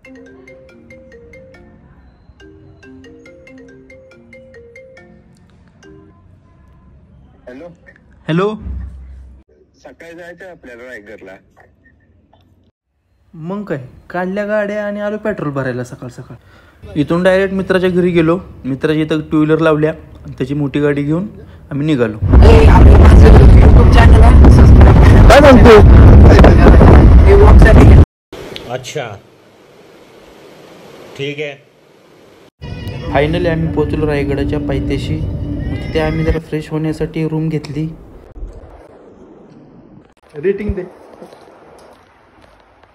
Hello hello, सकाळी जायचं आपल्याला रायगडला. मग काय काढल्या गाड्या आणि आलो पेट्रोल भरायला सकाळ सकाळ. इथून डायरेक्ट मित्राच्या घरी गेलो. मित्राची इथं 2 व्हीलर लावल्या आणि त्याची मोठी गाडी घेऊन आम्ही निघालो. काय म्हणतो? अच्छा ठीक आहे. फायनली आम्ही पोहोचलो रायगडाच्या पायथ्याशी. तिथे आम्ही जरा फ्रेश होण्यासाठी रूम घेतली. रेटिंग दे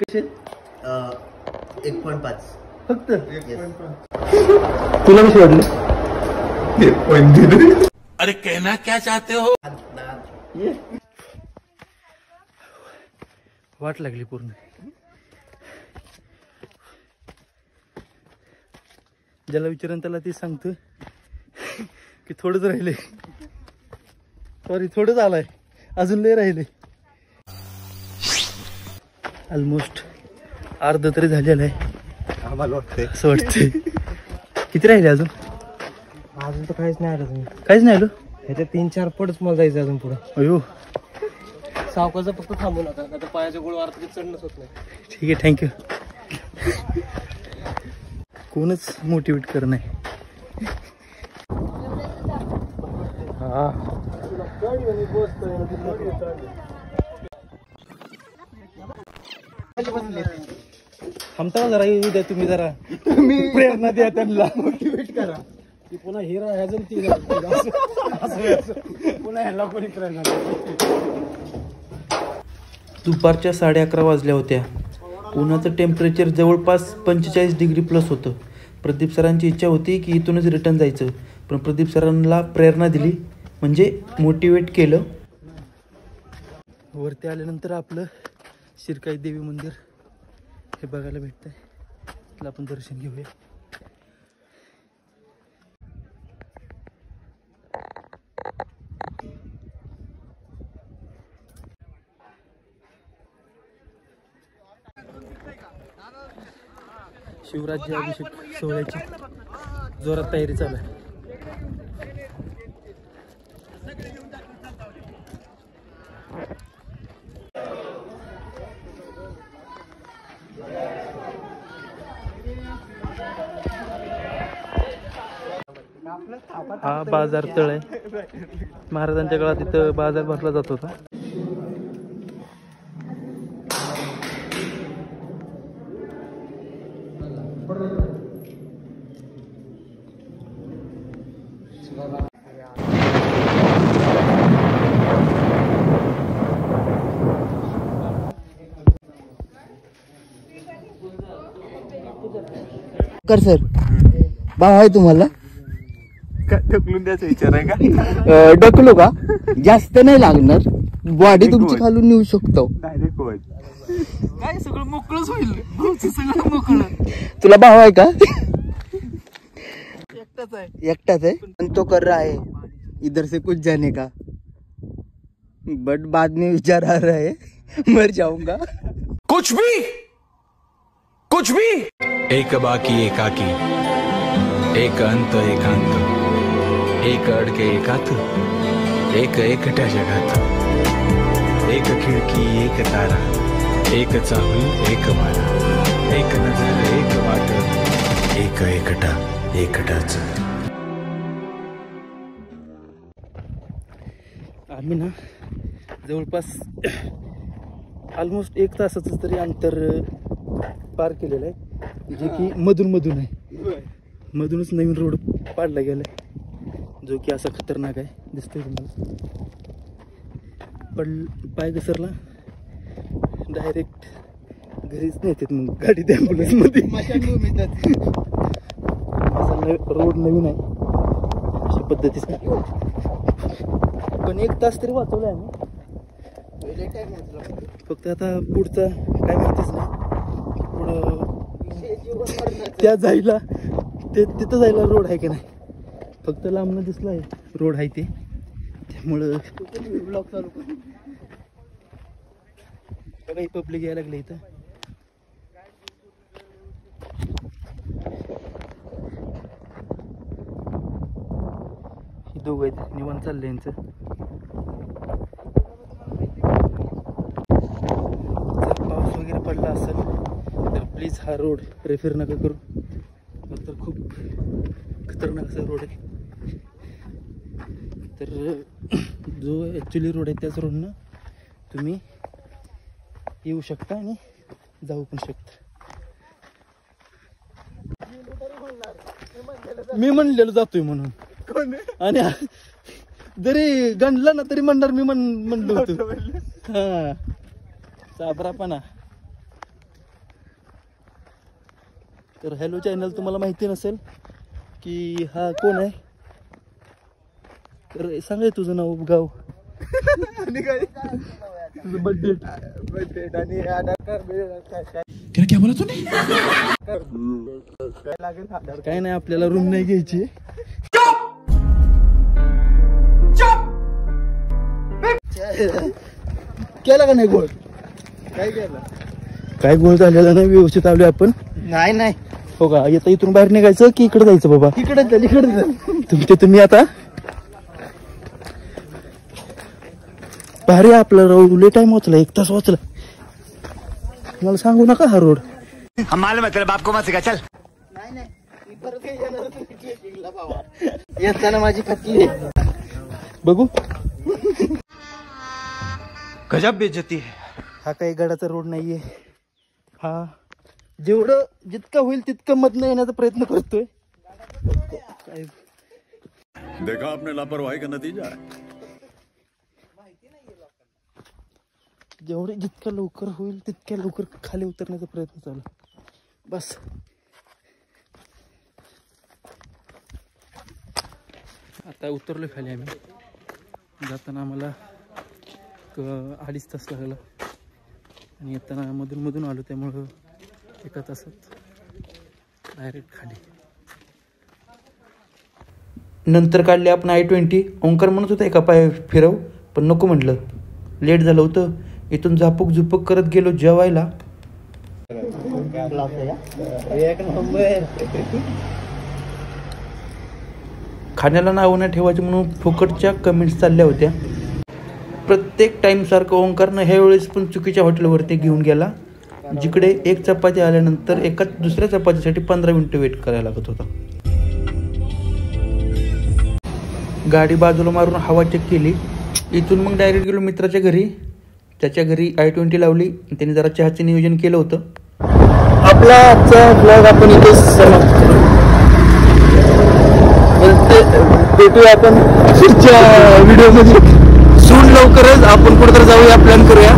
कसे? 1.5 फक्त. तुला कशी वाटली? अरे कहना क्या चाहते हो? वाट लागली पूर्ण. ज्याला विचारून त्याला ते सांगतो की थोडंच राहिले. सॉरी, थोडंच आलाय, अजून लय राहिले. ऑलमोस्ट अर्ध तरी झालेलं आहे आम्हाला वाटतंय. असं वाटतंय. किती राहिले अजून? अजून तर काहीच नाही आलं. तुम्ही काहीच नाही आलो. ह्याच्या 3-4 पटच मला जायचं अजून पुढं. अयो, सावकाचं फक्त थांबू नका, आता पायाच्या गोळवार चढणंच होत नाही. ठीक आहे, थँक्यू. कोणच मोटिवेट कर नाही. हा, थांबता जरा, येऊ द्या तुम्ही जरा. प्रेरणा द्या त्यांना, मोटिवेट करा. ती पुन्हा हिरा ह्याचं ती पुन्हा ह्याला कोणी प्रेरणा. दुपारच्या 11:30 वाजल्या होत्या. उन्हाचं टेम्परेचर जवळपास 45 डिग्री प्लस होतं. प्रदीप सरांची इच्छा होती की इथूनच रिटर्न जायचं, पण प्रदीप सरांना प्रेरणा दिली, म्हणजे मोटिवेट केलं. वरती आल्यानंतर आपलं शिरकाई देवी मंदिर हे बघायला भेटतंय. तिथलं आपण दर्शन घेऊया. शिवराज्याभिषेक सोहळ्याची जोरात तयारी चालू आहे. हा बाजार तळ आहे. महाराजांच्या काळात इथं बाजार भरला जात होता. कर सर, भाव आहे तुम्हाला? ढकलून द्यायचा विचार आहे का? ढकलू का? जास्त नाही लागणार, बॉडी तुमची खालून नेऊ शकतो. काय सगळं मोकळच होईल. सगळं मोकळं. तुला भाव आहे का? एकटाच आहे. एकटाच है? तो कर रहा है इधर से कुछ जाने का, बट बाद में विचार आ रहा है मर जाऊंगा. कुछ भी. एक बाकी एकाकी, एक अंत एकांत, एक अडके एकात, एक एकट्या जगात, एक खिडकी एक तारा, एक चाहूल एक मारा, एक नजर एक वाट, एक एकटा एकटाच. आम्ही ना जवळपास ऑलमोस्ट 1 तासाचं तरी अंतर पार केलेलं आहे, जे की मधून आहे. मधूनच नवीन रोड पाडला गेलाय, जो की असा खतरनाक आहे. दिसतोय तुम्हाला. पण पाय घसरला डायरेक्ट घरीच नेतात मग गाडी त्या ॲम्ब्युलन्समध्ये. रोड नवीन आहे अशा पद्धतीचा. पण 1 तास तरी वाचवलाय आम्ही. फक्त आता पुढचा काय माहितीच नाही. पुढं त्या जायला तिथं जायला रोड आहे की नाही, फक्त लांबनं दिसलं आहे रोड आहे ते. त्यामुळं ब्लॉक चालू बघा, पब्लिक यायला लागले इथं. दोघं आहेत निवांत चाललंय यांचं. जर पाऊस वगैरे पडला असेल तर प्लीज हा रोड प्रेफर नका करू, तर खूप खतरनाक असा रोड आहे. तर जो ॲक्च्युली रोड आहे त्याच रोडनं तुम्ही येऊ शकता आणि जाऊ पण शकता. मी म्हणलेलो जातोय म्हणून, आणि जरी गणला ना तरी म्हणणार मी म्हणलो होतो. हा चाबरापणा. तर हॅलो चॅनल, तुम्हाला माहिती नसेल की हा कोण आहे, तर सांगाय तुझं नाव, गाव आणि काय तुझं बर्थडे आणि क्या बोला तूने? काय नाही, आपल्याला रूम नाही घ्यायची. केला का नाही गोळ? काय केलं? काय गोळ झालेला नाही, व्यवस्थित आलोय आपण. नाही नाही, हो का? येता इथून बाहेर निघायचं की इकडे जायचं बाबा? इकडे चल, इकडे चल. तुम्ही आता भारी आपला लय टाइम वाचला, 1 तास वाचला. मला सांगू नका हा रोड. हम मालूम है तेरे बाप को मत सिखा, चल. नाही नाही, मी परत काही येणार नाही. येताना माझी खटली आहे. बघू. गजब बेइज्जती है. हा काही गडाचा रोड नाहीये. हा जितका होईल तितकं मधनं येण्याचा प्रयत्न करतोय. काय देखा आपने लापरवाही का नतीजा है. जितक्या लवकर होईल तितक्या लवकर खाली उतरण्याचा प्रयत्न चालू. बस आता उतरलो खाली आम्ही. जाताना आम्हाला 2.5 तास लागला आणि येताना मधून आलो, त्यामुळं 1 तासात डायरेक्ट खाली. नंतर काढले आपण I-20. ओंकार म्हणत होता एका पाय फिरव, पण नको म्हटलं, लेट झालं होतं. इथून झापूक झुपूक करत गेलो जेवायला. खाण्याला नाव नाही ठेवायचे म्हणून फुकटच्या कमेंट्स चालल्या होत्या. प्रत्येक टाइम सारखं ओंकारनं ह्या वेळेस पण चुकीच्या हॉटेलवरती घेऊन गेला, जिकडे 1 चपाती आल्यानंतर दुसऱ्या चपातीसाठी 15 मिनिटं वेट करायला लागत होता. गाडी बाजूला मारून हवा चेक केली. इथून मग डायरेक्ट गेलो मित्राच्या घरी. त्याच्या घरी I-20 लावली. त्याने जरा चहाचे नियोजन केलं होतं. आपला आजचा ब्लॉग आपण इथे समाप्त करू. भेटूया आपण पुढच्या व्हिडिओमध्ये. सून लवकरच आपण कुठेतरी जाऊया, प्लॅन करूया.